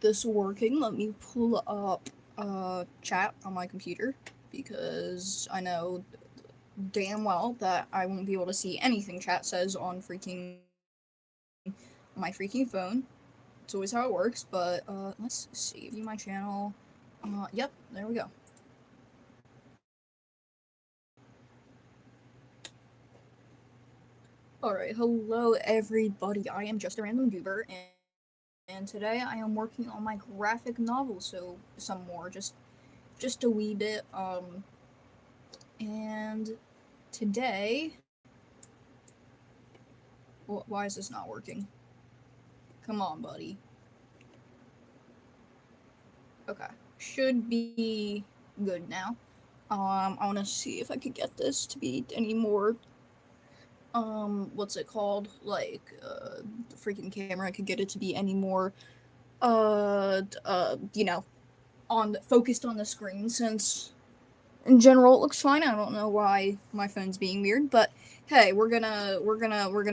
this working. Let me pull up chat on my computer because I know damn well that I won't be able to see anything chat says on my freaking phone. It's always how it works, but let's see. View my channel. Yep, there we go. Alright, hello everybody. I am just a random goober, and today I am working on my graphic novel, so some more, just a wee bit. And today, why is this not working? Come on, buddy. Okay, should be good now. I want to see if I could get this to be any more what's it called? The freaking camera. I could get it to be any more, you know, focused on the screen since in general it looks fine. I don't know why my phone's being weird, but hey, we're gonna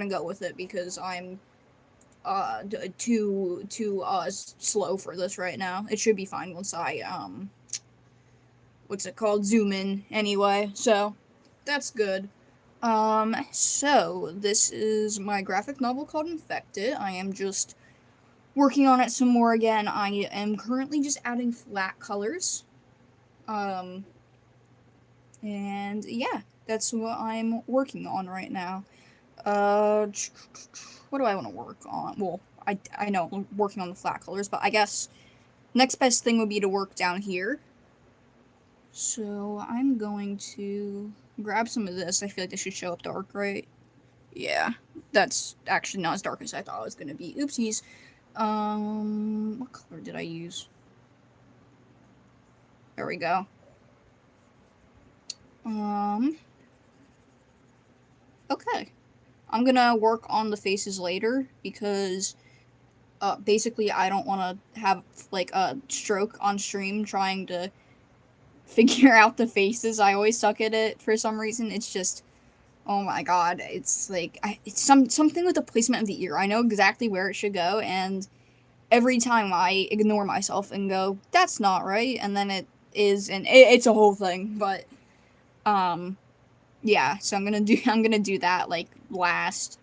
go with it because I'm too slow for this right now. It should be fine once I what's it called, zoom in anyway. So that's good. So this is my graphic novel called Infected. I am just working on it some more again. I am currently just adding flat colors. And yeah, that's what I'm working on right now. What do I want to work on? Well, I know I'm working on the flat colors, but I guess next best thing would be to work down here. So I'm going to grab some of this. I feel like this should show up dark, right? Yeah, that's actually not as dark as I thought it was gonna be. Oopsies. What color did I use? There we go. Okay. I'm gonna work on the faces later because, basically I don't want to have, like, a stroke on stream trying to figure out the faces. I always suck at it for some reason. It's just, oh my god, it's like, it's something with the placement of the ear. I know exactly where it should go, and every time I ignore myself and go, that's not right, and then it is, and it's a whole thing, but, yeah, so I'm gonna do that, like, last,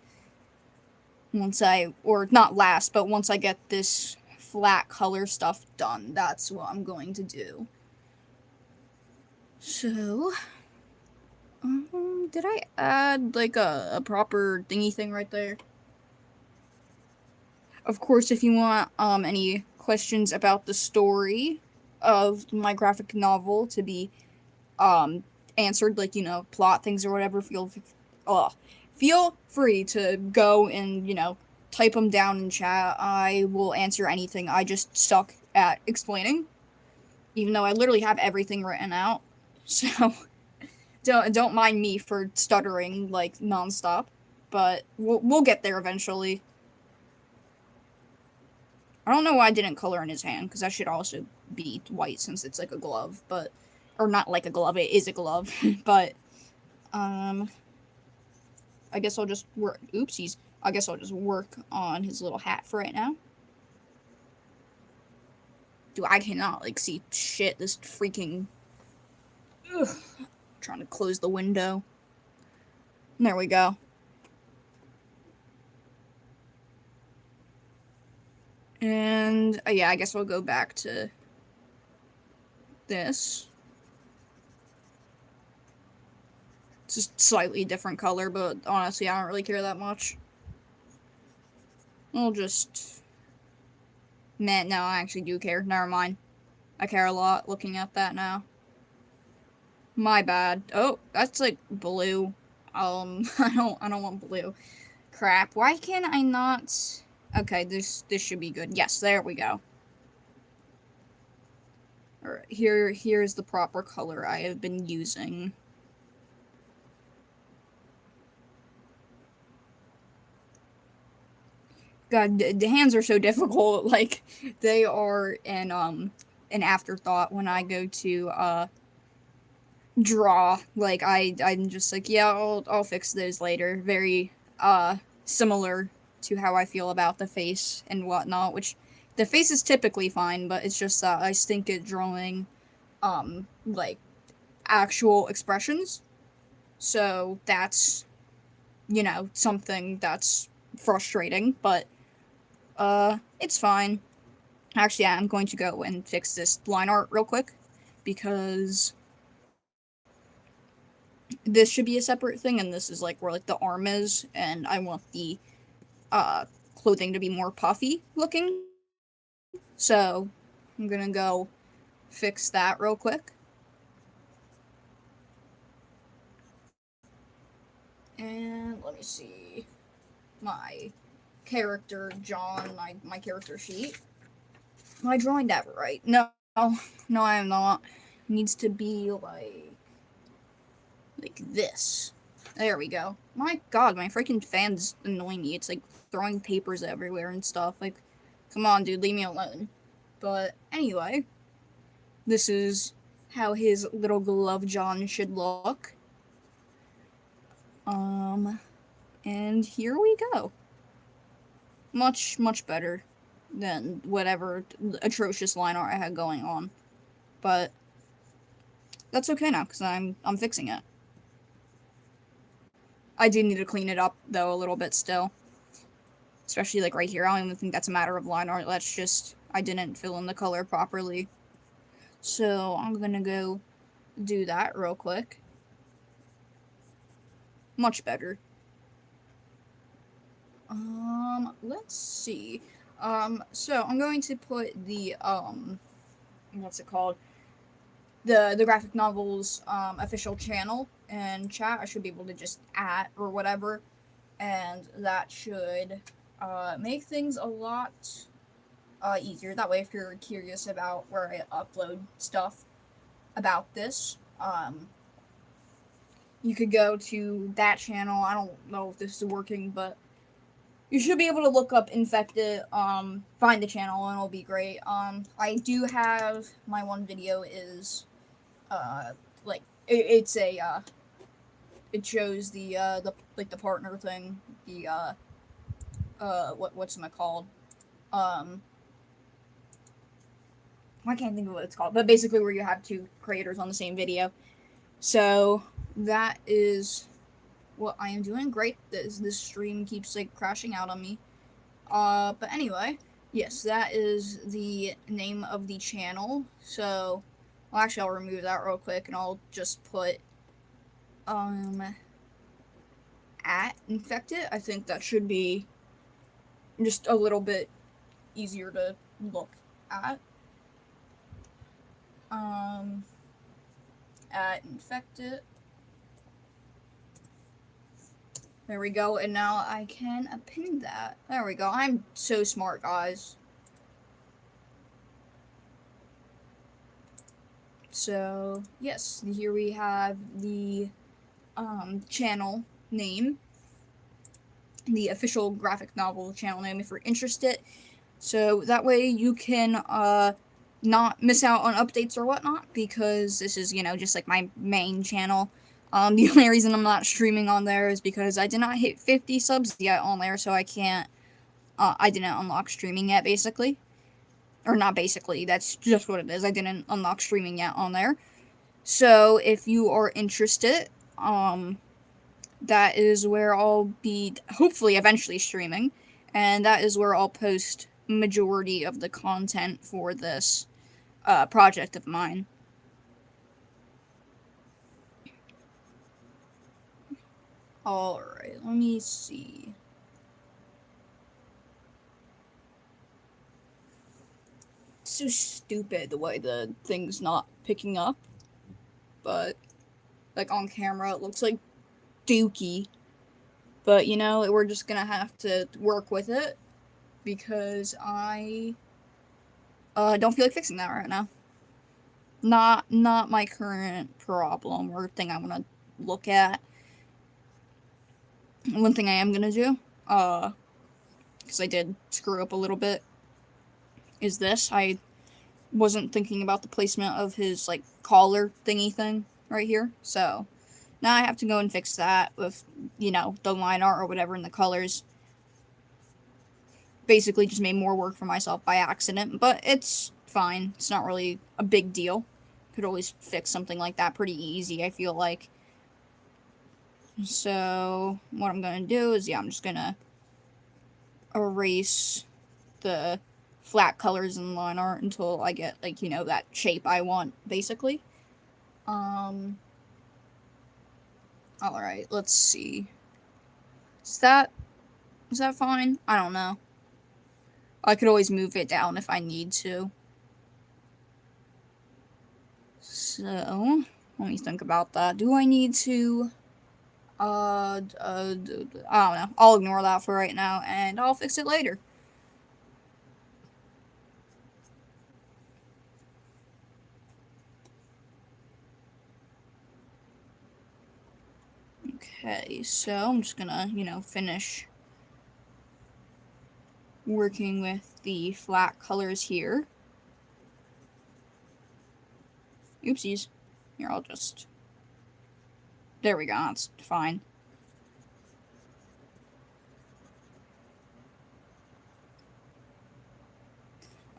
not last, but once I get this flat color stuff done, that's what I'm going to do. So, did I add, like, a proper thingy thing right there? Of course, if you want, any questions about the story of my graphic novel to be, answered, like, you know, plot things or whatever, feel free to go and, you know, type them down in chat. I will answer anything. I just suck at explaining, even though I literally have everything written out. So, don't mind me for stuttering, like, nonstop. But we'll get there eventually. I don't know why I didn't color in his hand, because that should also be white since it's like a glove, but... Or not like a glove, it is a glove. But, I guess I'll just work... Oopsies. I guess I'll just work on his little hat for right now. Dude, I cannot, like, see shit. This freaking... Ugh. Trying to close the window. There we go. And, yeah, I guess we'll go back to this. It's just slightly different color, but honestly, I don't really care that much. We'll just... Man, no, I actually do care. Never mind. I care a lot looking at that now. My bad. Oh, that's like blue. I don't want blue. Crap. Why can I not... Okay, this should be good. Yes, there we go. Alright, here's the proper color I have been using. God, the hands are so difficult. Like, they are an afterthought when I go to, draw. Like, I'm just like, yeah, I'll fix those later. Very, similar to how I feel about the face and whatnot, which The face is typically fine, but it's just that I stink at drawing, like, actual expressions. So that's, something that's frustrating, but, it's fine. Actually, yeah, I'm going to go and fix this line art real quick, because this should be a separate thing, and this is, like, where, like, the arm is, and I want the, clothing to be more puffy looking. So, I'm gonna go fix that real quick. And let me see my character, John, my character sheet. Am I drawing that right? No, no, I am not. It needs to be like this. There we go. My god, my freaking fan's annoying me. It's like throwing papers everywhere and stuff. Like, come on, dude, leave me alone. But anyway, this is how his little glove John should look. And here we go. Much, much better than whatever atrocious line art I had going on. But that's okay now, because I'm fixing it. I do need to clean it up, though, a little bit still. Especially, like, right here. I don't even think that's a matter of line art. That's just, I didn't fill in the color properly. So, I'm gonna go do that real quick. Much better. Let's see. So, I'm going to put the, what's it called? The graphic novels, official channel in chat. I should be able to just at or whatever. And that should, make things a lot, easier. That way, if you're curious about where I upload stuff about this, you could go to that channel. I don't know if this is working, but you should be able to look up Infected, find the channel, and it'll be great. I do have, my one video is, like, it's a, it shows the like, the partner thing, the, what's it called? I can't think of what it's called, but basically where you have two creators on the same video. So, that is what I am doing. Great, this stream keeps, like, crashing out on me. But anyway, yes, that is the name of the channel. So, well, actually, I'll remove that real quick, and I'll just put, at Infected. I think that should be just a little bit easier to look at. At Infected. There we go, and now I can append that. There we go. I'm so smart, guys. So, yes, here we have the, channel name. The official graphic novel channel name if you're interested. So, that way you can, not miss out on updates or whatnot, because this is, just like my main channel. The only reason I'm not streaming on there is because I did not hit 50 subs yet on there, so I can't, I didn't unlock streaming yet, basically. Or not basically, that's just what it is. I didn't unlock streaming yet on there. So, if you are interested, that is where I'll be, hopefully, eventually streaming. And that is where I'll post majority of the content for this, project of mine. Alright, let me see. It's so stupid the way the thing's not picking up. But, like, on camera, it looks like dookie. But, we're just gonna have to work with it, because I, don't feel like fixing that right now. Not my current problem or thing I want to look at. One thing I am gonna do, because I did screw up a little bit, is this. I wasn't thinking about the placement of his, like, collar thingy thing right here, so now I have to go and fix that with, the line art or whatever in the colors. basically just made more work for myself by accident, but it's fine. It's not really a big deal. Could always fix something like that pretty easy, I feel like. So, what I'm gonna do is, yeah, I'm just gonna erase the flat colors in line art until I get, like, you know, that shape I want, basically. Alright, let's see. Is that fine? I don't know. I could always move it down if I need to. So, let me think about that. Do I need to... I don't know. I'll ignore that for right now, and I'll fix it later. Okay, so I'm just gonna, you know, finish working with the flat colors here. Oopsies. Here, I'll just... There we go, that's fine.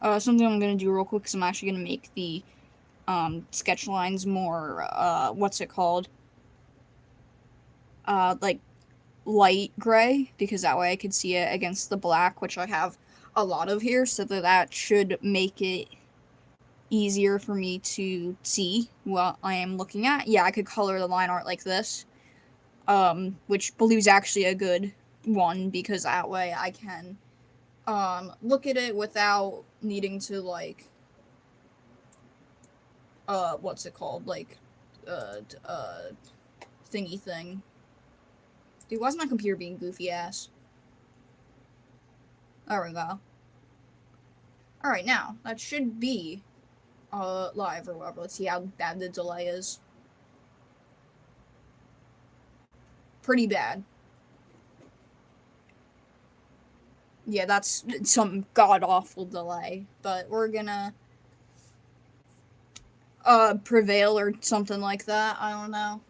Something I'm gonna do real quick is I'm actually gonna make the sketch lines more, what's it called? Like, light gray, because that way I could see it against the black, which I have a lot of here, so that should make it easier for me to see what I am looking at. Yeah, I could color the line art like this, which Blue's actually a good one, because that way I can look at it without needing to, like, what's it called, like, thingy thing. Dude, why's my computer being goofy ass? There we go. Alright, now, that should be, live or whatever. Let's see how bad the delay is. Pretty bad. Yeah, that's some god-awful delay, but we're gonna, prevail or something like that, I don't know.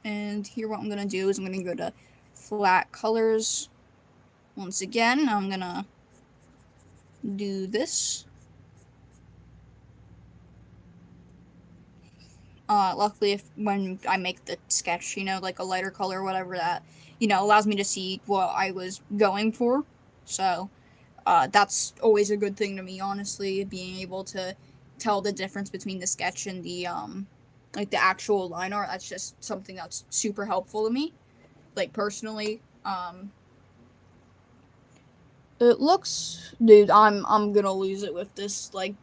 And here what I'm gonna do is I'm gonna go to flat colors once again. I'm gonna do this. Luckily, if when I make the sketch, you know, like a lighter color or whatever, that, you know, allows me to see what I was going for. So, that's always a good thing to me, honestly, being able to tell the difference between the sketch and the, like, the actual line art. That's just something that's super helpful to me, like, personally. It looks, dude, I'm gonna lose it with this, like,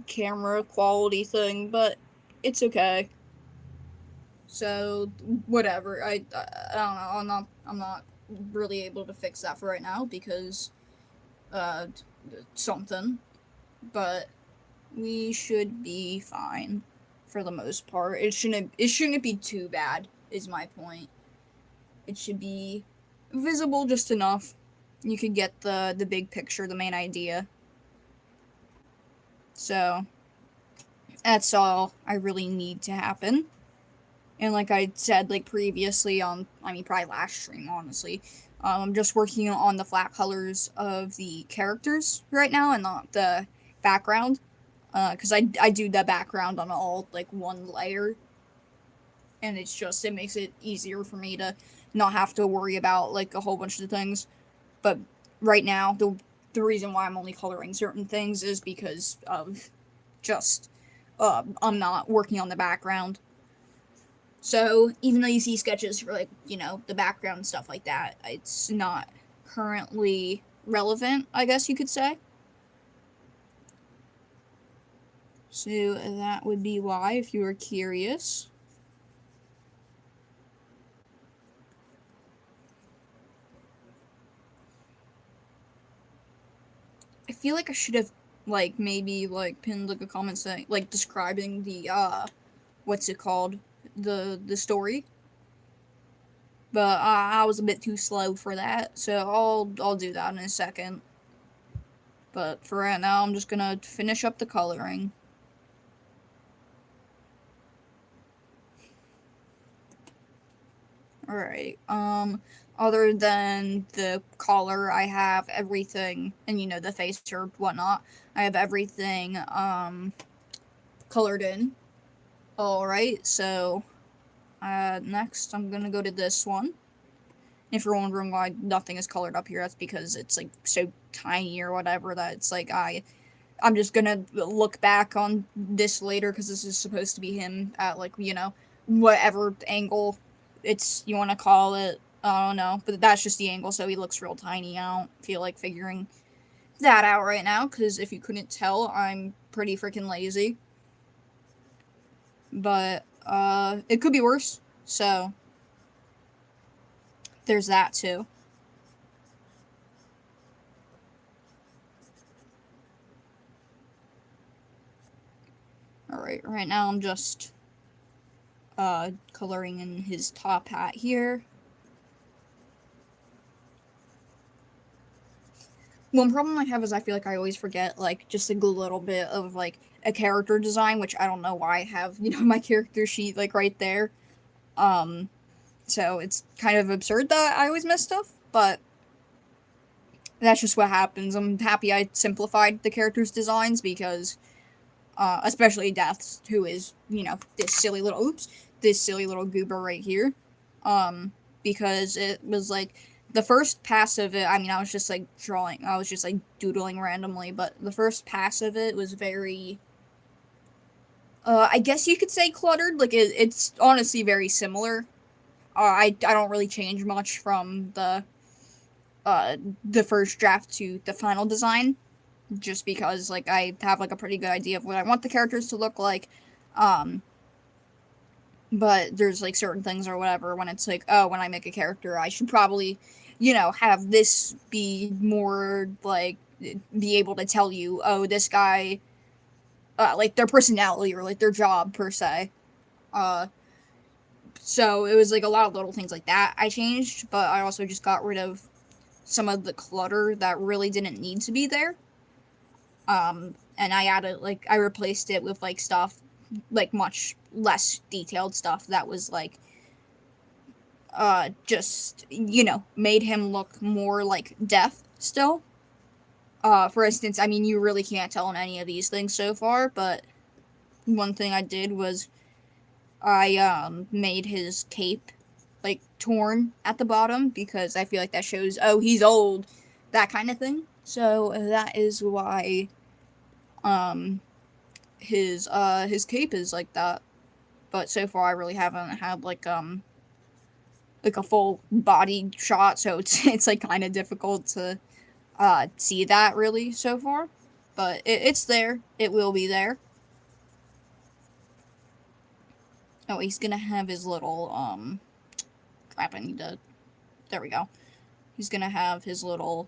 camera quality thing, but it's okay. So whatever. I don't know. I'm not really able to fix that for right now because uh something, but we should be fine for the most part. It shouldn't be too bad is my point. It should be visible just enough. You could get the big picture, the main idea. So that's all I really need to happen. And like I said, like previously on, I mean, probably last stream, honestly, I'm just working on the flat colors of the characters right now and not the background. Because I do the background on all, like, one layer. And it makes it easier for me to not have to worry about, like, a whole bunch of things. But right now, the reason why I'm only coloring certain things is because of just, I'm not working on the background. So, even though you see sketches for, like, you know, the background and stuff like that, it's not currently relevant, I guess you could say. So, that would be why, if you were curious. I feel like I should have, like, maybe, like, pinned, like, a comment saying, like, describing the, what's it called? The story. But I was a bit too slow for that, so I'll do that in a second. But for right now, I'm just gonna finish up the coloring. Alright, other than the collar, I have everything, and you know, the face or whatnot, I have everything, colored in. Alright, so, next I'm gonna go to this one. If you're wondering why nothing is colored up here, that's because it's, like, so tiny or whatever that it's like, I'm just gonna look back on this later, because this is supposed to be him at, like, you know, whatever angle you want to call it. I don't know, but that's just the angle, so he looks real tiny. I don't feel like figuring that out right now, because if you couldn't tell, I'm pretty freaking lazy. But, it could be worse, so there's that too. Alright, right now I'm just, coloring in his top hat here. One problem I have is I feel like I always forget, like, just a little bit of, like, a character design, which I don't know why I have, you know, my character sheet, like, right there. So it's kind of absurd that I always miss stuff, but that's just what happens. I'm happy I simplified the characters' designs because, especially Death's, who is, you know, this silly little goober right here. Because it was, like, the first pass of it, I mean, I was just, like, doodling randomly, but the first pass of it was very, I guess you could say cluttered. Like, it's honestly very similar. I don't really change much from the first draft to the final design, just because, like, I have, like, a pretty good idea of what I want the characters to look like. But there's, like, certain things or whatever when it's like, oh, when I make a character, I should probably, you know, have this be more, like, be able to tell you, oh, this guy, like, their personality or, like, their job, per se. So it was, like, a lot of little things like that I changed, but I also just got rid of some of the clutter that really didn't need to be there. And I added, like, I replaced it with, like, stuff, like, much less detailed stuff that was, like, just, you know, made him look more like Death still. For instance, I mean, you really can't tell on any of these things so far, but one thing I did was I, made his cape, like, torn at the bottom, because I feel like that shows, oh, he's old, that kind of thing. So that is why, his cape is like that. But so far I really haven't had, like a full body shot, so it's like, kind of difficult to, see that, really, so far. But it's there. It will be there. Oh, he's gonna have his little, crap, I need to, there we go. He's gonna have his little,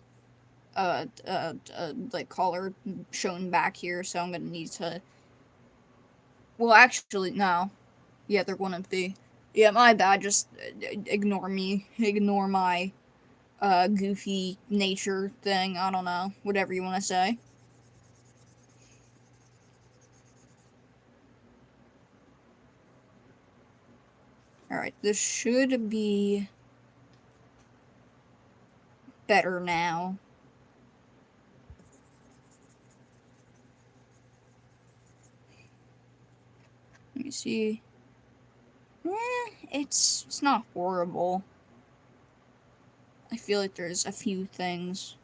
like, collar shown back here, so I'm gonna need to, well, actually, no. Yeah, there wouldn't be. Yeah, my bad, just ignore me. Ignore my, goofy nature thing, I don't know, whatever you want to say. Alright, this should be better now. Let me see. It's not horrible. I feel like there's a few things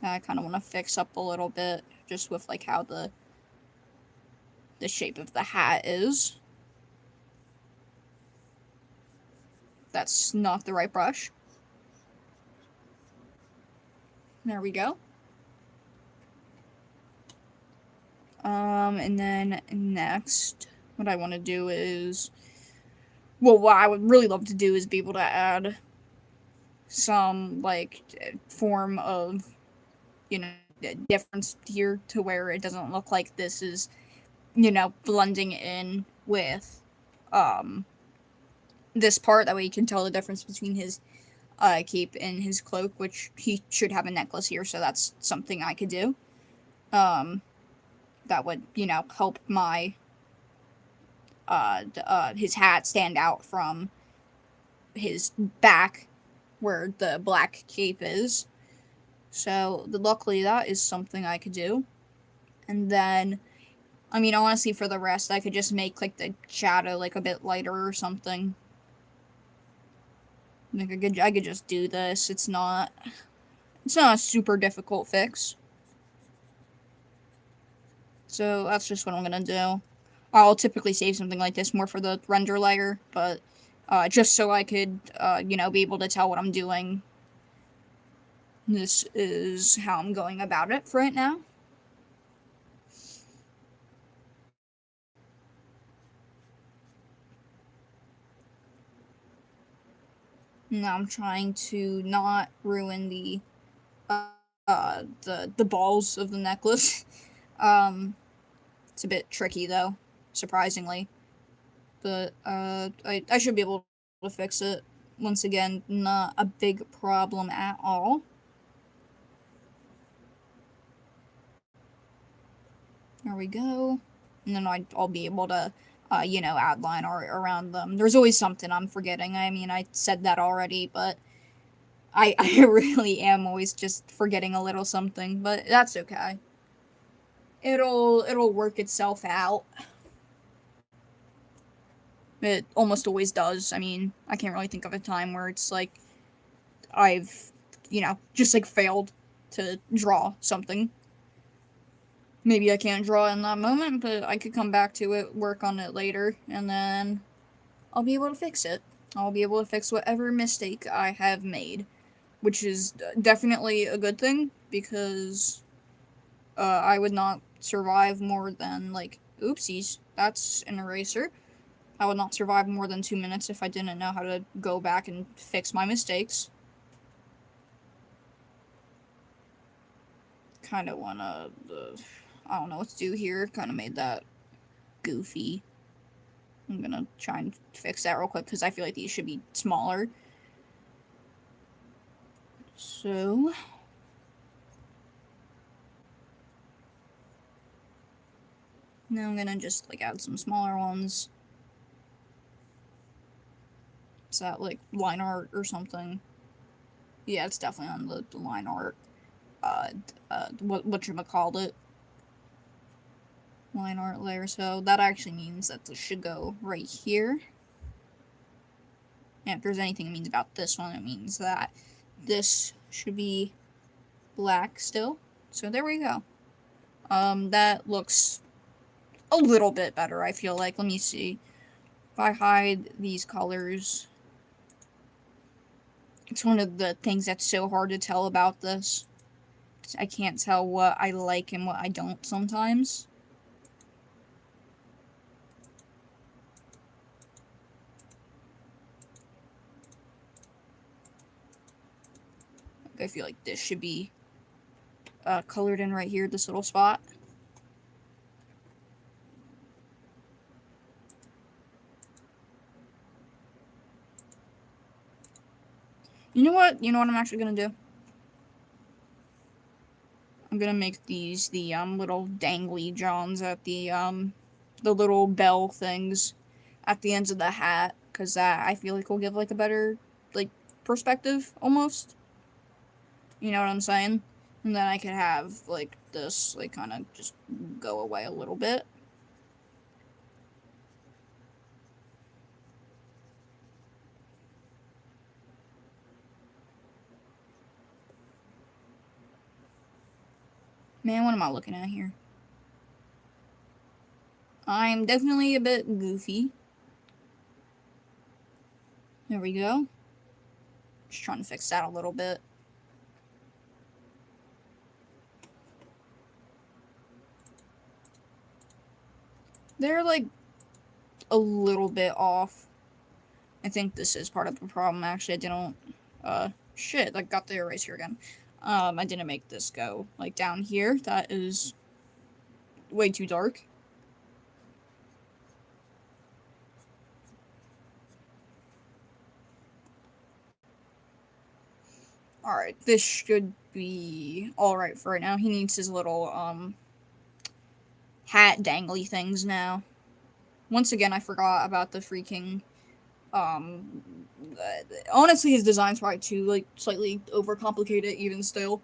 that I kind of want to fix up a little bit, just with, like, how the shape of the hat is. That's not the right brush. There we go. And then next, what I want to do is, well, what I would really love to do is be able to add some, like, form of, you know, difference here to where it doesn't look like this is, you know, blending in with, this part. That way you can tell the difference between his, cape and his cloak, which he should have a necklace here, so that's something I could do. That would, you know, help my, his hat stand out from, his back where the black cape is. So luckily that is something I could do. And then, I mean, honestly, for the rest, I could just make like the shadow like a bit lighter or something. Like I could just do this. It's not a super difficult fix. So that's just what I'm gonna do. I'll typically save something like this more for the render layer, but just so I could, be able to tell what I'm doing. This is how I'm going about it for right now. Now I'm trying to not ruin the balls of the necklace. It's a bit tricky though, surprisingly. But I should be able to fix it. Once again, not a big problem at all. There we go. And then I'll be able to, add line art around them. There's always something I'm forgetting. I mean, I said that already, but I really am always just forgetting a little something, but that's okay. It'll work itself out. It almost always does. I mean, I can't really think of a time where it's like I've, just like failed to draw something. Maybe I can't draw in that moment, but I could come back to it, work on it later, and then I'll be able to fix it. I'll be able to fix whatever mistake I have made, which is definitely a good thing, because I would not survive more than, like, oopsies, that's an eraser. I would not survive more than 2 minutes if I didn't know how to go back and fix my mistakes. Kind of want to, I don't know what to do here, kind of made that goofy. I'm gonna try and fix that real quick because I feel like these should be smaller. So now I'm gonna just like add some smaller ones. Is that like line art or something? Yeah, it's definitely on the line art. Whatchamacallit. Line art layer. So that actually means that this should go right here. And if there's anything it means about this one, it means that this should be black still. So there we go. That looks a little bit better, I feel like. Let me see. If I hide these colors, it's one of the things that's so hard to tell about this. I can't tell what I like and what I don't sometimes. I feel like this should be colored in right here, this little spot. You know what? You know what I'm actually gonna do? I'm gonna make these the little dangly johns at the little bell things at the ends of the hat, because that I feel like will give like a better like perspective almost. You know what I'm saying? And then I could have like this like kind of just go away a little bit. Man, what am I looking at here? I'm definitely a bit goofy. There we go. Just trying to fix that a little bit. They're like a little bit off. I think this is part of the problem, actually. I didn't, shit, I got the eraser again. I didn't make this go, like, down here. That is way too dark. Alright, this should be alright for right now. He needs his little, hat dangly things now. Once again, I forgot about the freaking Um, Honestly, his design's probably too like slightly overcomplicated even still.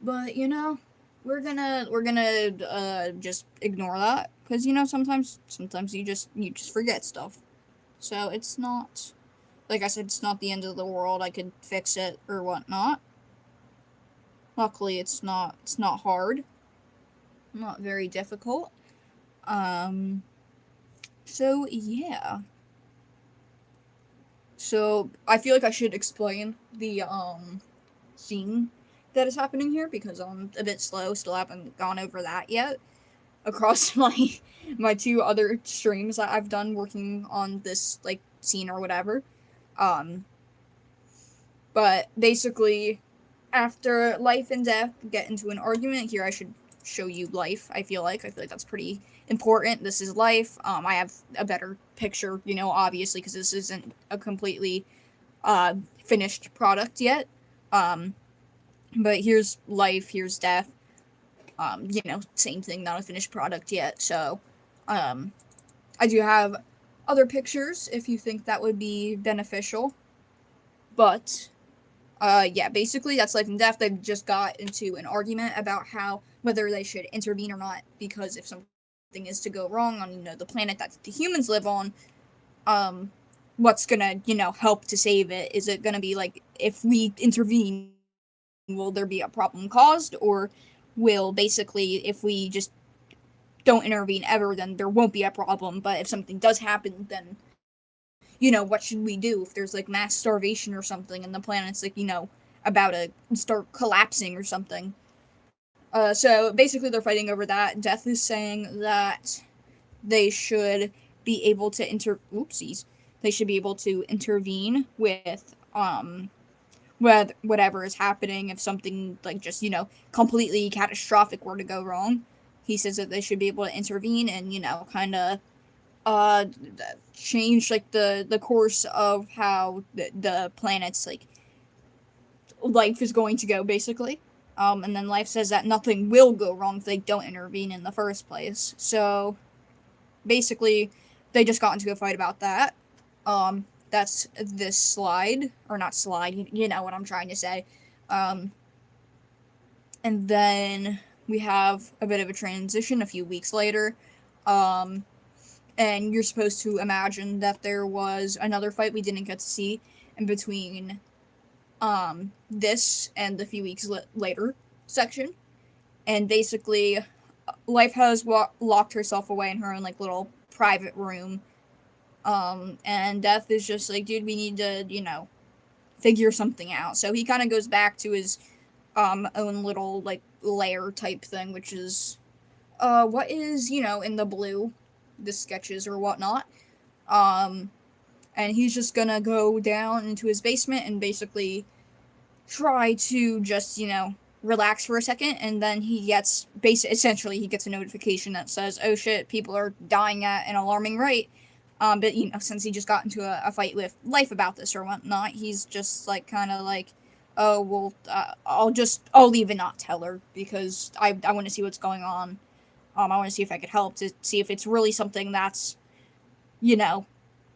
But we're gonna just ignore that because sometimes you just forget stuff. So it's not, like I said, it's not the end of the world. I could fix it or whatnot. Luckily, it's not hard, not very difficult. Um, so yeah. So I feel like I should explain the scene that is happening here because I'm a bit slow. Still haven't gone over that yet across my two other streams that I've done working on this like scene or whatever. Um, but basically, after life and death get into an argument, here I should show you life. I feel like that's pretty important. This is life. I have a better picture, obviously, because this isn't a completely finished product yet. Um, but here's life. Here's death. Same thing, not a finished product yet. So, um, I do have other pictures if you think that would be beneficial. But yeah, basically that's life and death. They've just got into an argument about how whether they should intervene or not, because if something is to go wrong on the planet that the humans live on, um, what's gonna help to save it? Is it gonna be like if we intervene, will there be a problem caused, or will basically if we just don't intervene ever, then there won't be a problem. But if something does happen, then what should we do if there's like mass starvation or something and the planet's like, about to start collapsing or something. So basically they're fighting over that. Death is saying that they should be able to oopsies. They should be able to intervene with whatever is happening if something like just, completely catastrophic were to go wrong. He says that they should be able to intervene and, kind of uh change like the course of how the planet's like life is going to go basically. And then life says that nothing will go wrong if they don't intervene in the first place. So basically they just got into a fight about that. That's this slide, or not slide, you know what I'm trying to say. um and then we have a bit of a transition a few weeks later. And you're supposed to imagine that there was another fight we didn't get to see in between this and the few weeks later section. And basically life has locked herself away in her own like little private room. And death is just like, dude, we need to figure something out. So he kind of goes back to his own little like lair type thing, which is what is in the blue, the sketches or whatnot. Um, and he's just gonna go down into his basement and basically try to just, relax for a second. And then essentially he gets a notification that says, oh shit, people are dying at an alarming rate. But since he just got into a fight with life about this or whatnot, he's just like kind of like, oh well, I'll leave and not tell her because I want to see what's going on. I want to see if I could help to see if it's really something that's, you know,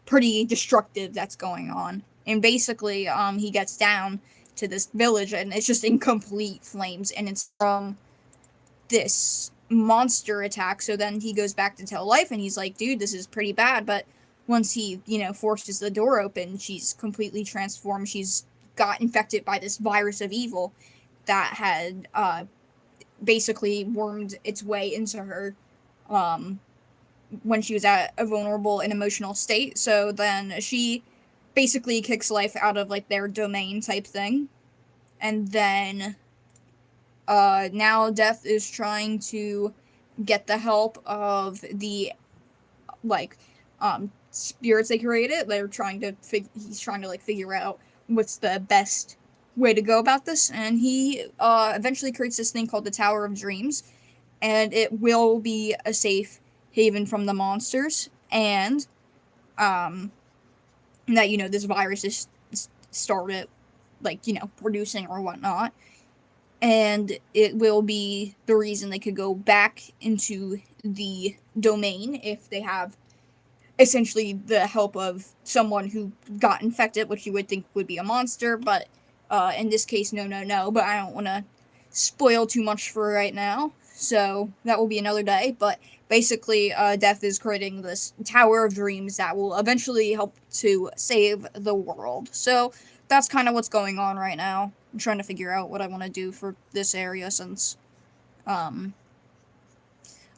pretty destructive that's going on. And basically, he gets down to this village and it's just in complete flames, and it's from this monster attack. So then he goes back to tell life and he's like, dude, this is pretty bad. But once he, forces the door open, she's completely transformed. She's got infected by this virus of evil that had basically wormed its way into her when she was at a vulnerable and emotional state. So then she basically kicks life out of like their domain type thing. And then now Death is trying to get the help of the like spirits they created. They're trying to he's trying to like figure out what's the best way to go about this, and he eventually creates this thing called the Tower of Dreams, and it will be a safe haven from the monsters, and that this virus is started like producing or whatnot, and it will be the reason they could go back into the domain if they have essentially the help of someone who got infected, which you would think would be a monster, but in this case, no. But I don't want to spoil too much for right now, so that will be another day. But basically, Death is creating this Tower of Dreams that will eventually help to save the world. So that's kind of what's going on right now. I'm trying to figure out what I want to do for this area since um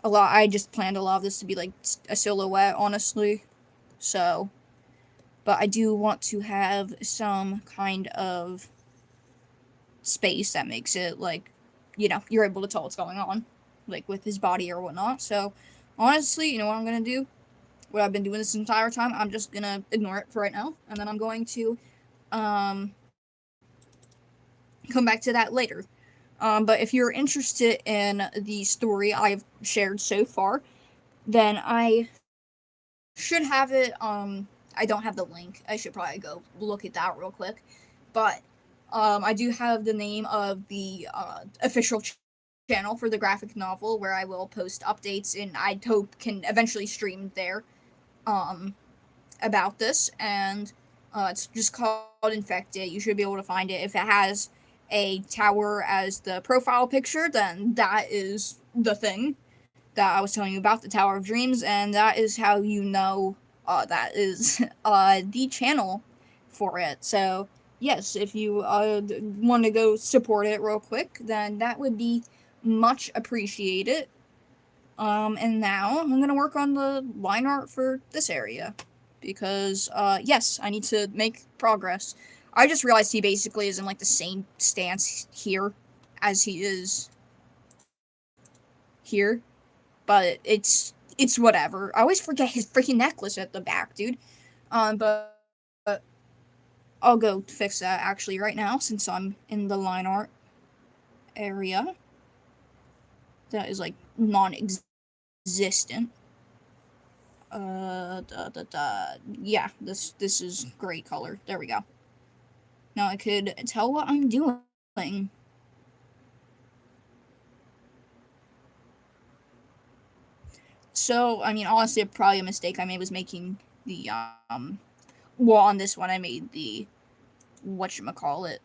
I just planned a lot of this to be like a silhouette, honestly. So, but I do want to have some kind of space that makes it like, you're able to tell what's going on, like with his body or whatnot. So, honestly, you know what I'm gonna do? What I've been doing this entire time, I'm just gonna ignore it for right now, and then I'm going to um come back to that later. But if you're interested in the story I've shared so far, then I should have it. I don't have the link. I should probably go look at that real quick. But I do have the name of the official channel for the graphic novel where I will post updates and I hope can eventually stream there about this. And it's just called Infected. You should be able to find it. If it has a tower as the profile picture, then that is the thing that I was telling you about, the Tower of Dreams, and that is how you know that is the channel for it. So, yes, if you want to go support it real quick, then that would be much appreciated. And now I'm going to work on the line art for this area because, yes, I need to make progress. I just realized he basically is in like the same stance here as he is here, but it's whatever. I always forget his freaking necklace at the back, dude. But I'll go fix that actually right now since I'm in the line art area. That is like non-existent. Yeah, this is great color. There we go. Now I could tell what I'm doing. So, I mean, honestly, probably a mistake I made was making the, well, on this one, I made the, whatchamacallit,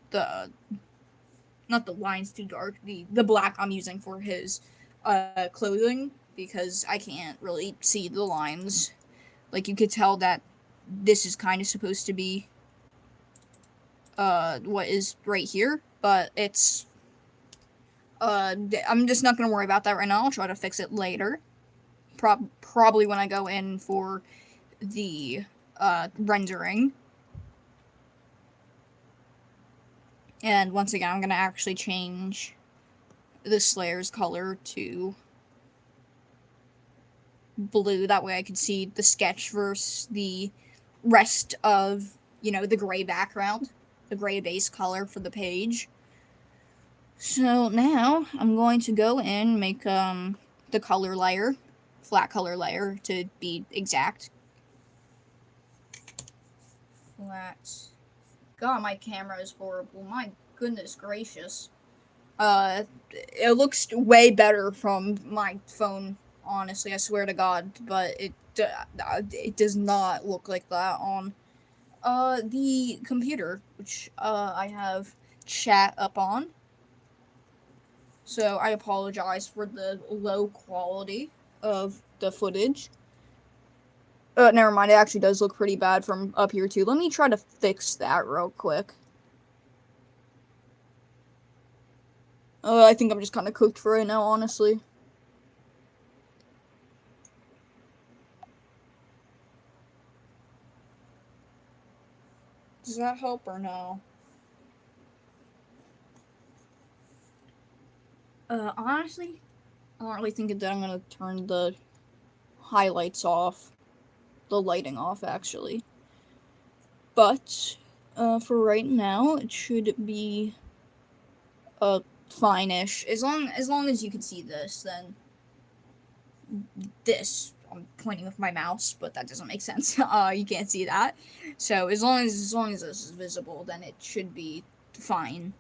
not the lines too dark, the black I'm using for his, clothing, because I can't really see the lines. Like, you could tell that this is kind of supposed to be, what is right here, but it's, I'm just not gonna worry about that right now. I'll try to fix it later. Probably when I go in for the rendering. And once again, I'm going to actually change the Slayer's color to blue. That way I can see the sketch versus the rest of, the gray background, the gray base color for the page. So now I'm going to go in and make the color layer, flat color layer to be exact. Flat. God, my camera is horrible. My goodness gracious. It looks way better from my phone, honestly, I swear to God, but it does not look like that on the computer, which I have chat up on. So I apologize for the low quality of the footage. Never mind, it actually does look pretty bad from up here too. Let me try to fix that real quick. I think I'm just kind of cooked for right now, honestly. Does that help or no? Honestly, I don't really think that I'm gonna turn the highlights off. The lighting off, actually. But, for right now, it should be, fine-ish. As long as you can see this, then this. I'm pointing with my mouse, but that doesn't make sense. You can't see that. So as long as this is visible, then it should be fine.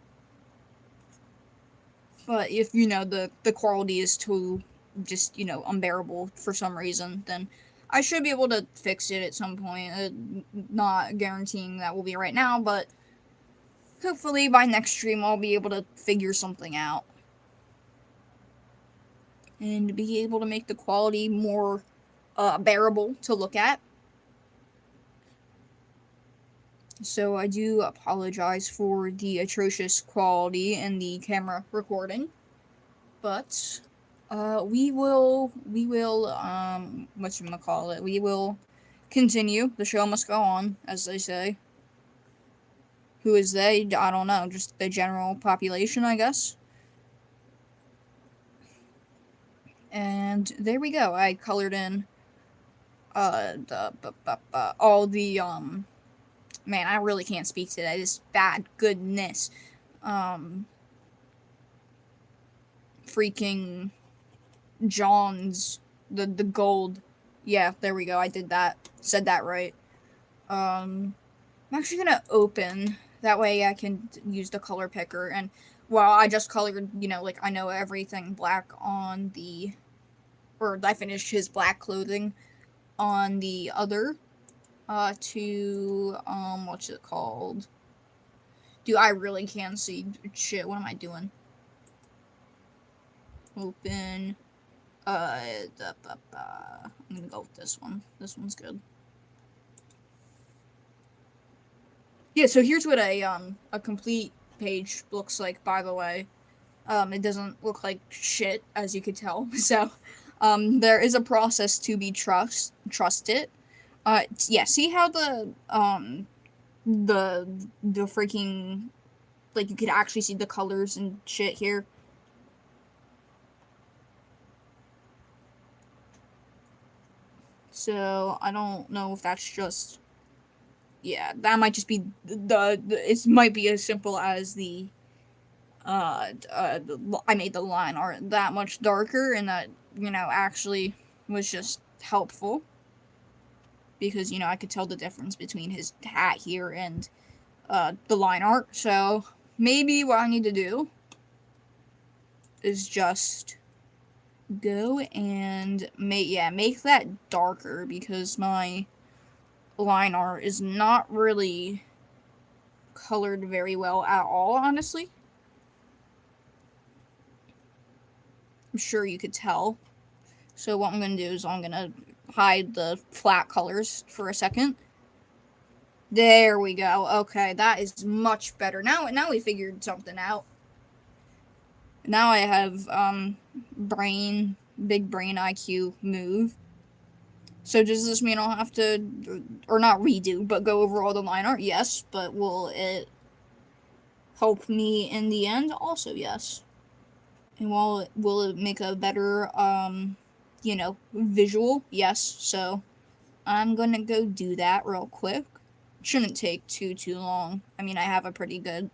But if the quality is too just unbearable for some reason, then I should be able to fix it at some point. Not guaranteeing that will be right now, but hopefully by next stream I'll be able to figure something out. And be able to make the quality more bearable to look at. So I do apologize for the atrocious quality in the camera recording. But we will whatchamacallit, we will continue. The show must go on, as they say. Who is they? I don't know, just the general population, I guess. And there we go. I colored in all the man, I really can't speak today. This bad goodness. Freaking John's the gold. Yeah, there we go. I did that. Said that right. I'm actually gonna open. That way I can use the color picker. And well, I just colored, you know, like I know everything black on the, or I finished his black clothing on the other to what's it called? Dude, I really can't see shit. What am I doing? Open. I'm gonna go with this one. This one's good. Yeah, so here's what a complete page looks like, by the way. It doesn't look like shit, as you could tell. So, there is a process to be trusted. Yeah, see how the freaking, like, you could actually see the colors and shit here? So, I don't know if that's just, yeah, that might just be it might be as simple as the, I made the line art that much darker, and that, you know, actually was just helpful. Because, you know, I could tell the difference between his hat here and, the line art. So, maybe what I need to do is just go and make that darker, because my line art is not really colored very well at all, honestly. I'm sure you could tell. So what I'm gonna do is I'm gonna hide the flat colors for a second. There we go. Okay, that is much better. Now we figured something out. Now I have big brain IQ move. So does this mean I'll have to, or not redo, but go over all the line art? Yes, but will it help me in the end? Also, yes. And will it make a better, you know, visual? Yes. So I'm gonna go do that real quick. Shouldn't take too long. I mean, I have a pretty good,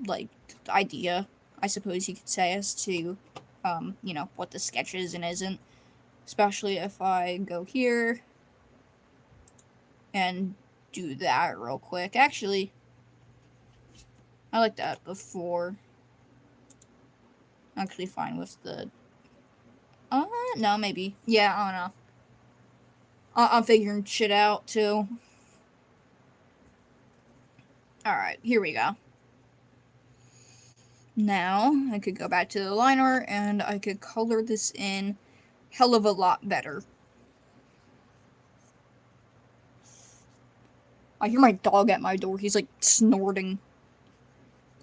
like, idea, I suppose you could say, as to, you know, what the sketch is and isn't. Especially if I go here and do that real quick. Actually, I like that before. Actually fine with the, no, maybe. Yeah, I don't know. I'm figuring shit out, too. Alright, here we go. Now, I could go back to the line art, and I could color this in hell of a lot better. I hear my dog at my door. He's, like, snorting.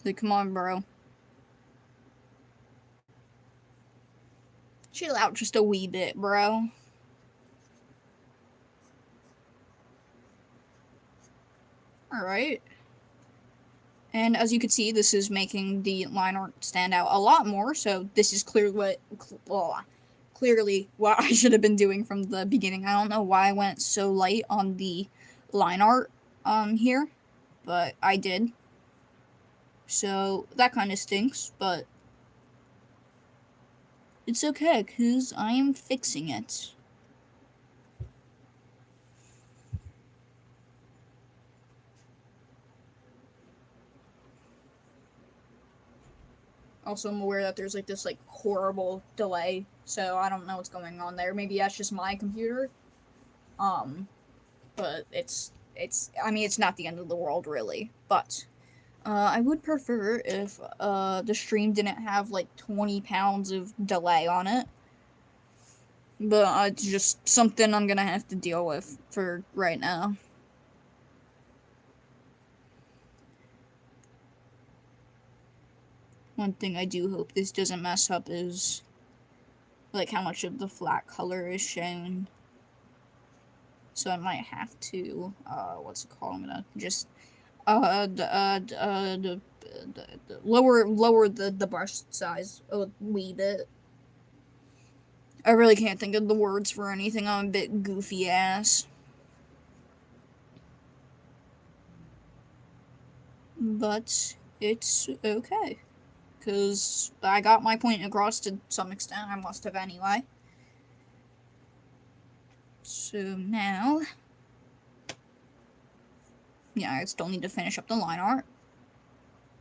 Like, come on, bro. Chill out just a wee bit, bro. Alright. And as you can see, this is making the line art stand out a lot more, so this is clearly what I should have been doing from the beginning. I don't know why I went so light on the line art here, but I did. So that kind of stinks, but it's okay, because I am fixing it. Also, I'm aware that there's, like, this, like, horrible delay, so I don't know what's going on there. Maybe that's just my computer. But I mean, it's not the end of the world, really. But I would prefer if the stream didn't have like 20 pounds of delay on it. But it's just something I'm gonna have to deal with for right now. One thing I do hope this doesn't mess up is like how much of the flat color is shown. So I might have to what's it called? I'm gonna just lower the brush size a wee bit. I really can't think of the words for anything. I'm a bit goofy ass. But it's okay. Because I got my point across to some extent. I must have anyway. So now... yeah, I still need to finish up the line art.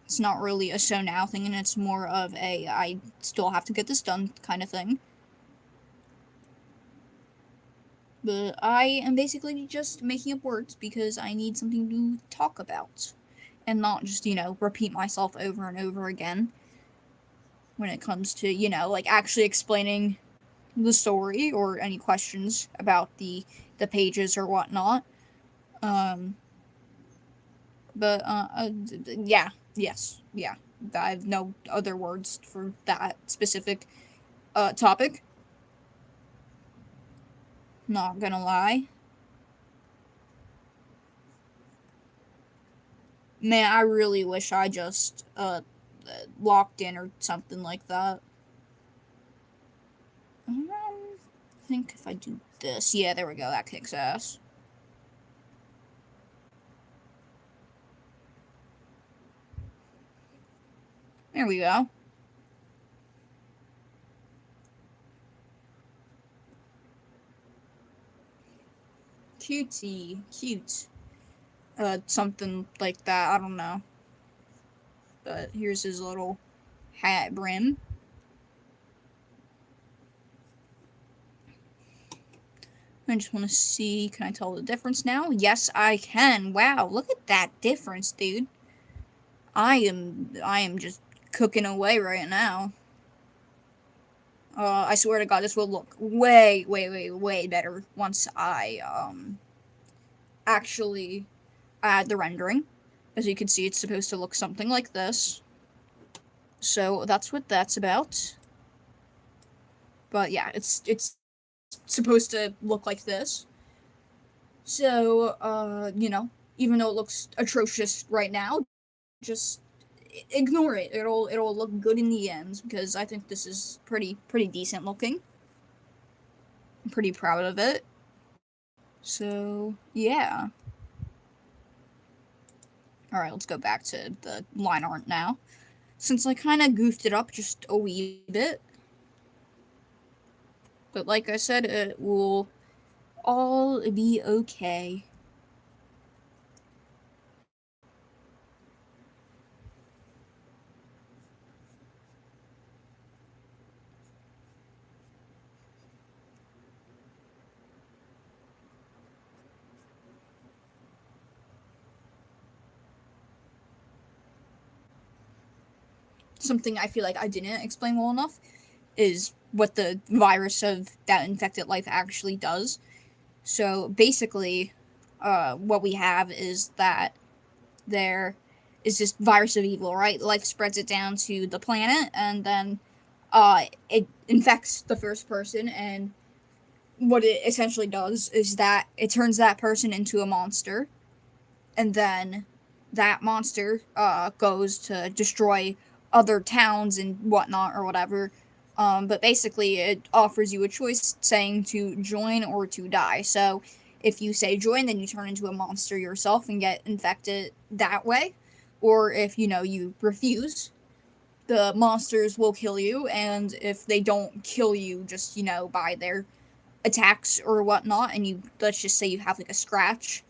It's not really a so now thing, and it's more of a I still have to get this done kind of thing. But I am basically just making up words because I need something to talk about. And not just, repeat myself over and over again. When it comes to, like actually explaining the story or any questions about the pages or whatnot. Yeah, yes, yeah. I have no other words for that specific topic. Not gonna lie. Man, I really wish I just locked in or something like that. I think if I do this, yeah, there we go. That kicks ass. There we go. Cutesy, cute. Something like that. I don't know. But here's his little hat brim. I just want to see, can I tell the difference now? Yes, I can. Wow, look at that difference, dude. I am just cooking away right now. I swear to God, this will look way, way, way, way better once I, actually add the rendering. As you can see, it's supposed to look something like this. So that's what that's about. But yeah, it's supposed to look like this. So, even though it looks atrocious right now, just ignore it. It'll look good in the end because I think this is pretty decent looking. I'm pretty proud of it. So, yeah. Alright, let's go back to the line art now. Since I kind of goofed it up just a wee bit. But like I said, it will all be okay. Something I feel like I didn't explain well enough is what the virus of that infected life actually does. So basically, what we have is that there is this virus of evil, right? Life spreads it down to the planet, and then it infects the first person, and what it essentially does is that it turns that person into a monster, and then that monster goes to destroy other towns and whatnot or whatever. But basically, it offers you a choice saying to join or to die. So if you say join, then you turn into a monster yourself and get infected that way. Or if, you refuse, the monsters will kill you. And if they don't kill you just, by their attacks or whatnot, and let's just say you have like a scratch,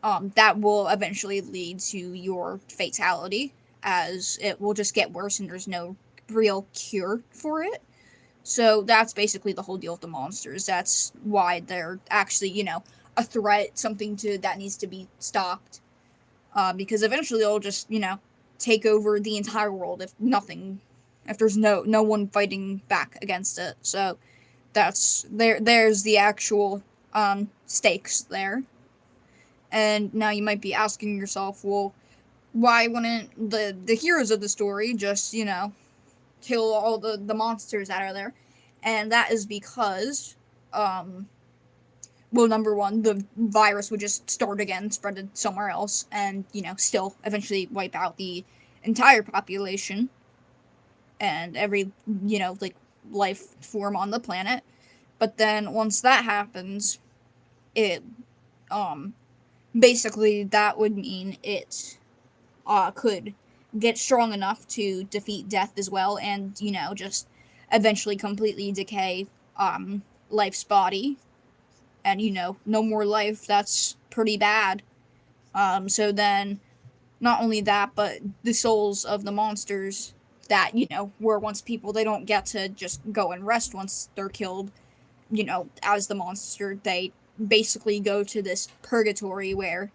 that will eventually lead to your fatality, as it will just get worse and there's no real cure for it. So that's basically the whole deal with the monsters. That's why they're actually, a threat, something that needs to be stopped. Because eventually they'll just, take over the entire world if there's no one fighting back against it. So there's the actual stakes there. And now you might be asking yourself, well, why wouldn't the heroes of the story just, kill all the monsters that are there? And that is because, well, number one, the virus would just start again, spread it somewhere else, and, still eventually wipe out the entire population and every, like, life form on the planet. But then once that happens, it, basically that would mean it, could get strong enough to defeat death as well, and, just eventually completely decay, life's body. And, no more life, that's pretty bad. So then, not only that, but the souls of the monsters that, were once people, they don't get to just go and rest once they're killed, as the monster. They basically go to this purgatory where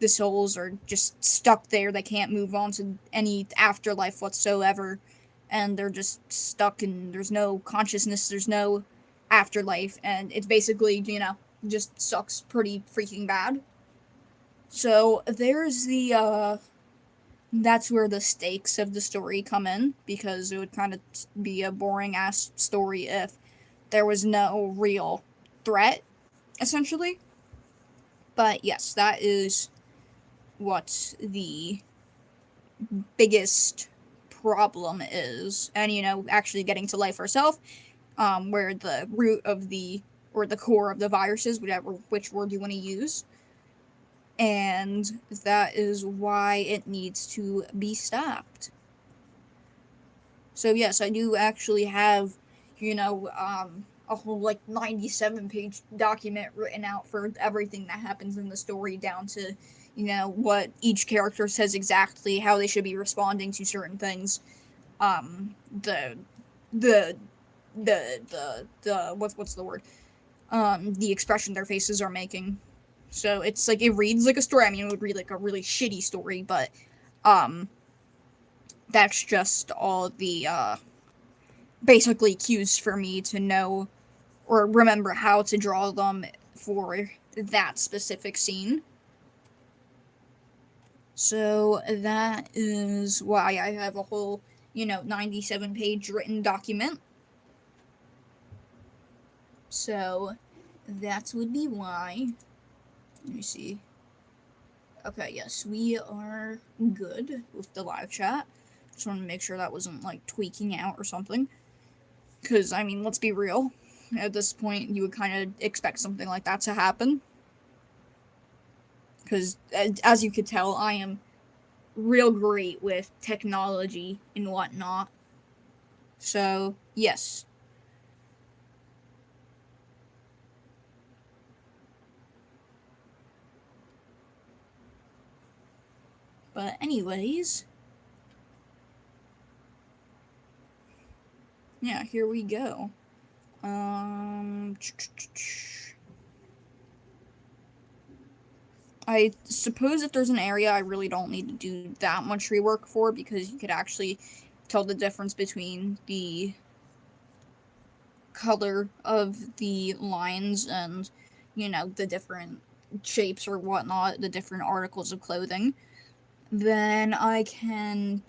the souls are just stuck there. They can't move on to any afterlife whatsoever. And they're just stuck, and there's no consciousness, there's no afterlife. And it's basically, just sucks pretty freaking bad. So there's that's where the stakes of the story come in, because it would kind of be a boring ass story if there was no real threat, essentially. But yes, that is what the biggest problem is. And, actually getting to life herself, where the root of or the core of the virus is, which word you want to use. And that is why it needs to be stopped. So yes, I do actually have, a whole 97-page document written out for everything that happens in the story, down to, what each character says exactly, how they should be responding to certain things. The what's the word? The expression their faces are making. So it's it reads like a story. I mean, it would read like a really shitty story, but that's just all the basically cues for me to know or remember how to draw them for that specific scene. So that is why I have a whole, 97-page written document. So that would be why. Let me see. Okay, yes, we are good with the live chat. Just want to make sure that wasn't, tweaking out or something. Because, I mean, let's be real. At this point, you would kind of expect something like that to happen. Because, as you could tell, I am real great with technology and whatnot. So, yes. But anyways, yeah, here we go. I suppose if there's an area I really don't need to do that much rework for, because you could actually tell the difference between the color of the lines and, the different shapes or whatnot, the different articles of clothing, then I can,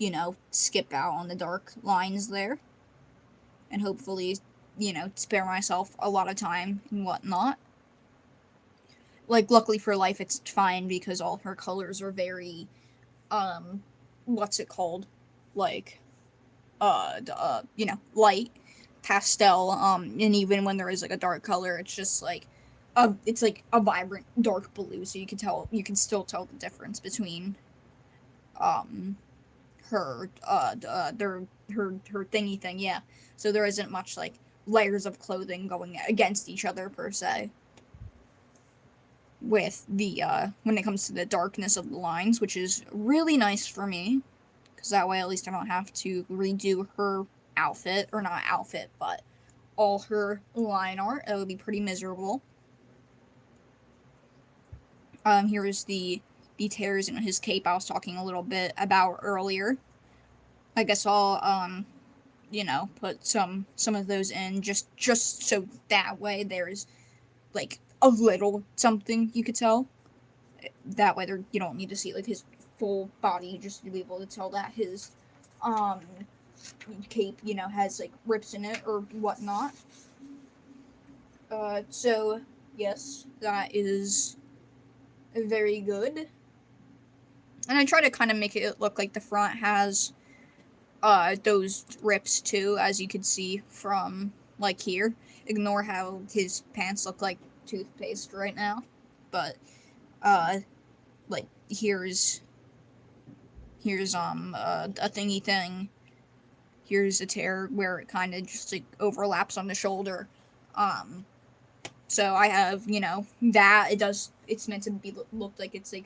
skip out on the dark lines there. And hopefully, spare myself a lot of time and whatnot. Luckily for Life, it's fine because all her colors are very, what's it called? Light, pastel, and even when there is, a dark color, it's just, it's, a vibrant dark blue, so you can still tell the difference between, her thingy thing, yeah. So there isn't much, layers of clothing going against each other, per se. With the, when it comes to the darkness of the lines, which is really nice for me, because that way at least I don't have to redo her outfit, or not outfit, but all her line art. That would be pretty miserable. Here is the tears in his cape I was talking a little bit about earlier. I guess I'll put some of those in just so that way there's like a little something you could tell. That way you don't need to see like his full body, just to be able to tell that his cape, has like rips in it or whatnot. So yes, that is very good. And I try to kind of make it look like the front has those rips too, as you can see from like here. Ignore how his pants look like toothpaste right now, but like here's a thingy thing. Here's a tear where it kind of just like overlaps on the shoulder. So I have, that it's meant to be looked like it's like,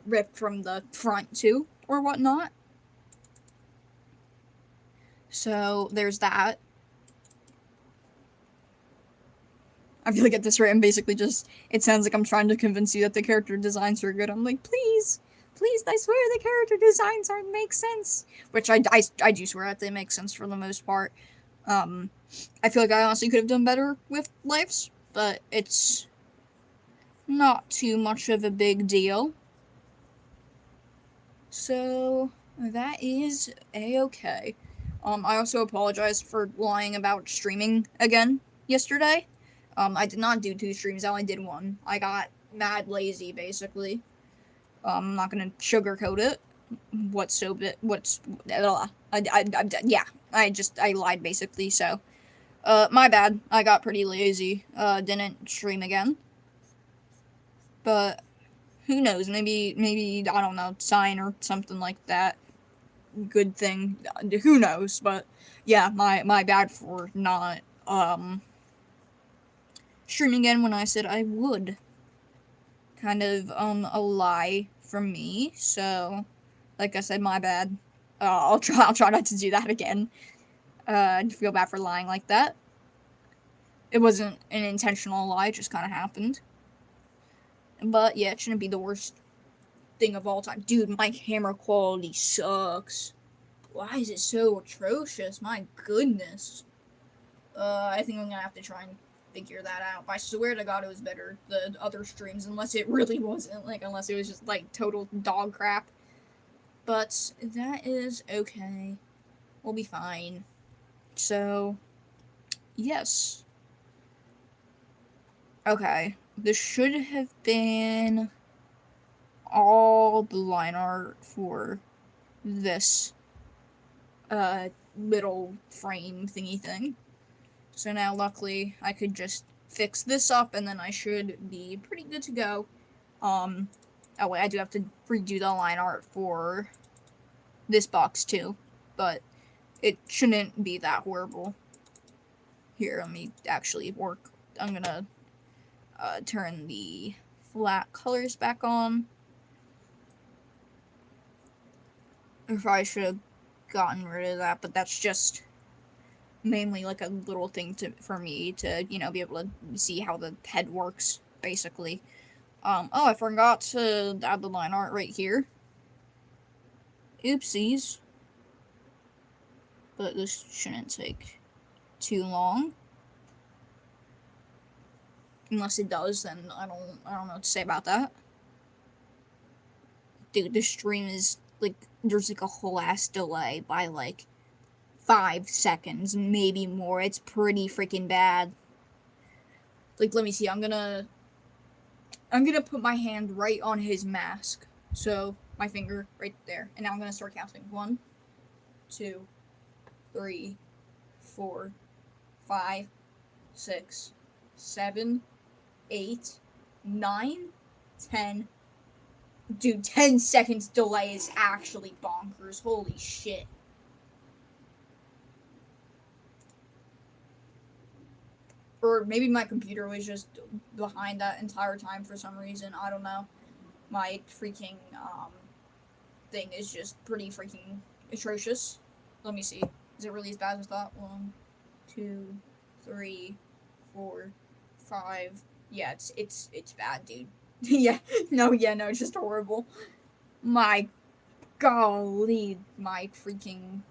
ripped from the front too or whatnot. So there's that. I feel like at this rate I'm basically it sounds like I'm trying to convince you that the character designs are good. I'm like, please, I swear the character designs make sense. Which I do swear that they make sense for the most part. I feel like I honestly could have done better with lives, but it's not too much of a big deal. So that is a-okay. I also apologize for lying about streaming again yesterday. I did not do 2 streams, I only did 1. I got mad lazy, basically. I'm not gonna sugarcoat it. I lied, basically, so. My bad. I got pretty lazy. Didn't stream again. But, who knows, maybe, I don't know, sign or something like that. Good thing. Who knows, but, yeah, my bad for not, streaming again when I said I would. Kind of, a lie from me, so, like I said, my bad. I'll try not to do that again. I feel bad for lying like that. It wasn't an intentional lie, it just kind of happened. But, yeah, it shouldn't be the worst thing of all time. Dude, my camera quality sucks. Why is it so atrocious? My goodness. I think I'm gonna have to try and figure that out. But I swear to God it was better the other streams, unless it really wasn't. Like, unless it was just, like, total dog crap. But that is okay. We'll be fine. So, yes. Okay. This should have been all the line art for this little frame thingy thing. So now, luckily, I could just fix this up, and then I should be pretty good to go. Oh wait, I do have to redo the line art for this box too, but it shouldn't be that horrible. Here, let me actually work. I'm gonna turn the flat colors back on. I probably should have gotten rid of that, but that's just mainly like a little thing for me to, be able to see how the head works, basically. Oh, I forgot to add the line art right here. Oopsies. But this shouldn't take too long. Unless it does, then I don't know what to say about that. Dude, this stream is, like, there's, like, a whole ass delay by, like, 5 seconds, maybe more. It's pretty freaking bad. Like, let me see, I'm gonna put my hand right on his mask. So, my finger right there. And now I'm gonna start counting. 1, 2, 3, 4, 5, 6, 7, 8, 9, 10. Dude, 10 seconds delay is actually bonkers. Holy shit. Or maybe my computer was just behind that entire time for some reason. I don't know. My freaking, thing is just pretty freaking atrocious. Let me see. Is it really as bad as I thought? 1, 2, 3, 4, 5. Yeah, it's bad, dude. Yeah, no, it's just horrible. My golly, my freaking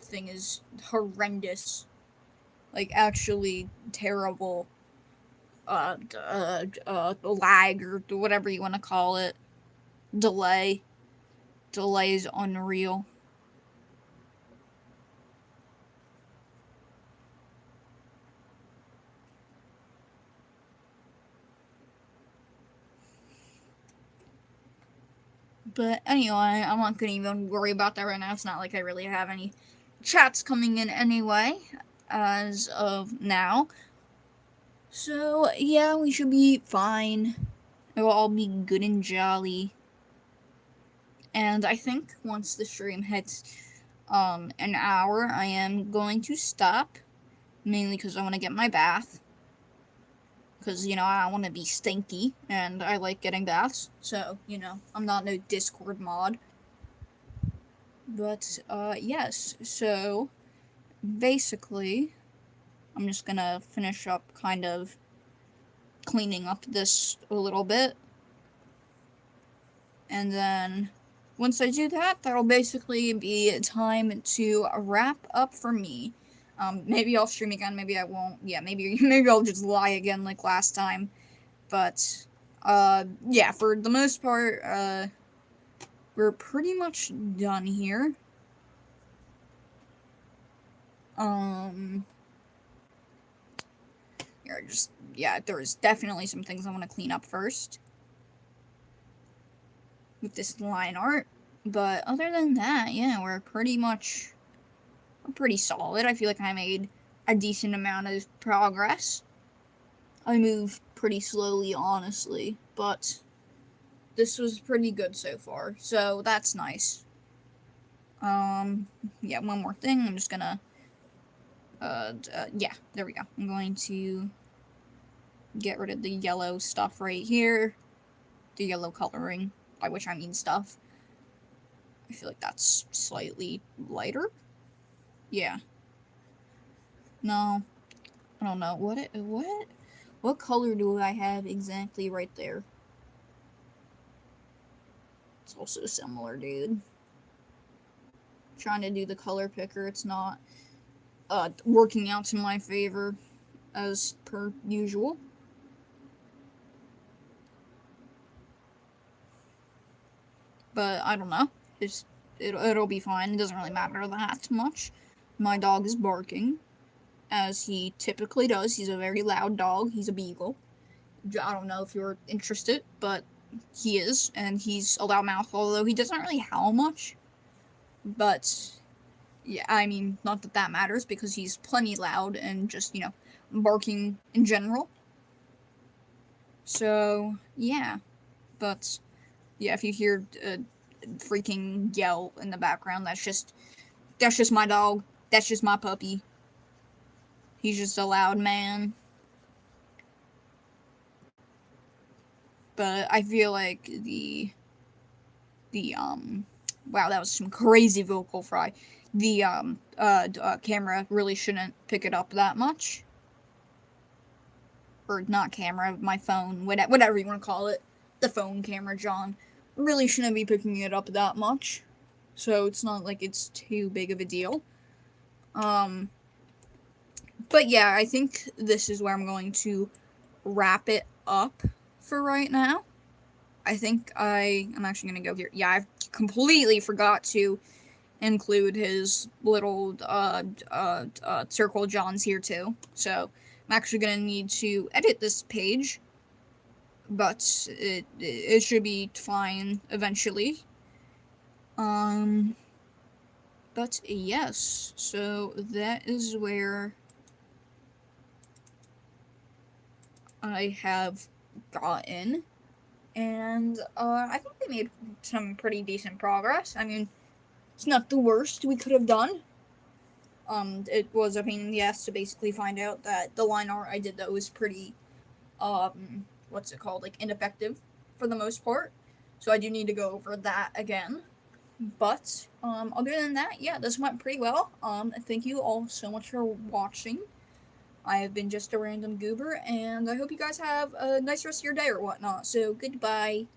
thing is horrendous. Like, actually terrible. Lag, or whatever you want to call it. Delay. Delay is unreal. But anyway, I'm not gonna even worry about that right now. It's not like I really have any chats coming in anyway, as of now. So, yeah, we should be fine. It will all be good and jolly. And I think once the stream hits an hour, I am going to stop. Mainly because I want to get my bath. Because, I want to be stinky, and I like getting baths. So, I'm not no Discord mod. But, yes. So, basically, I'm just gonna finish up kind of cleaning up this a little bit. And then, once I do that, that'll basically be time to wrap up for me. Maybe I'll stream again, maybe I won't. Yeah, maybe I'll just lie again like last time. But, yeah, for the most part, we're pretty much done here. There's definitely some things I want to clean up first with this line art. But other than that, yeah, we're pretty solid. I feel like I made a decent amount of progress. I moved pretty slowly, honestly, but this was pretty good so far, so that's nice. Yeah, one more thing. I'm just gonna, yeah, there we go. I'm going to get rid of the yellow stuff right here. The yellow coloring, by which I mean stuff. I feel like that's slightly lighter. Yeah. No. I don't know. What color do I have exactly right there? It's also similar, dude. Trying to do the color picker, it's not working out to my favor as per usual. But I don't know. It'll be fine. It doesn't really matter that much. My dog is barking, as he typically does. He's a very loud dog. He's a beagle. I don't know if you're interested, but he is, and he's a loudmouth, although he doesn't really howl much. But, yeah, I mean, not that that matters, because he's plenty loud and just, barking in general. So, yeah. But, yeah, if you hear a freaking yell in the background, that's just my dog. That's just my puppy. He's just a loud man. But I feel like wow, that was some crazy vocal fry. The camera really shouldn't pick it up that much. Or not camera, my phone, whatever you want to call it. The phone camera, John. Really shouldn't be picking it up that much. So it's not like it's too big of a deal. But yeah, I think this is where I'm going to wrap it up for right now. I think I'm actually going to go here. Yeah, I've completely forgot to include his little circle Johns here too. So I'm actually going to need to edit this page, but it should be fine eventually. But yes, so that is where I have gotten, and I think we made some pretty decent progress. I mean, it's not the worst we could have done. It was a pain in the ass to basically find out that the line art I did that was pretty, what's it called, like, ineffective for the most part. So I do need to go over that again. But other than that, yeah, this went pretty well. Thank you all so much for watching. I have been just a random goober, and I hope you guys have a nice rest of your day or whatnot. So goodbye.